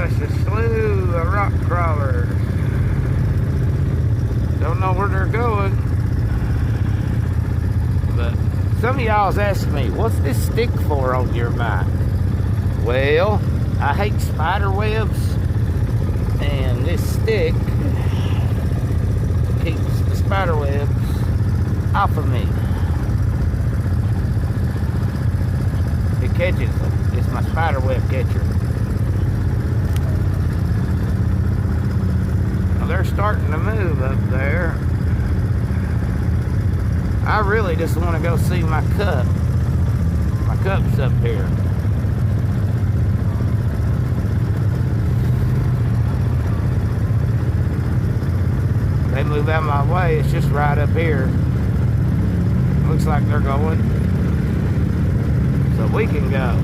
Just a slew of rock crawlers. Don't know where they're going. But some of y'all's asked me, what's this stick for on your bike? Well, I hate spider webs, and this stick keeps the spider webs off of me. It catches them. It's my spider web catcher. Well, they're starting to move up there. I really just want to go see my cup. My cup's up here. They move out of my way. It's just right up here. Looks like they're going. So we can go.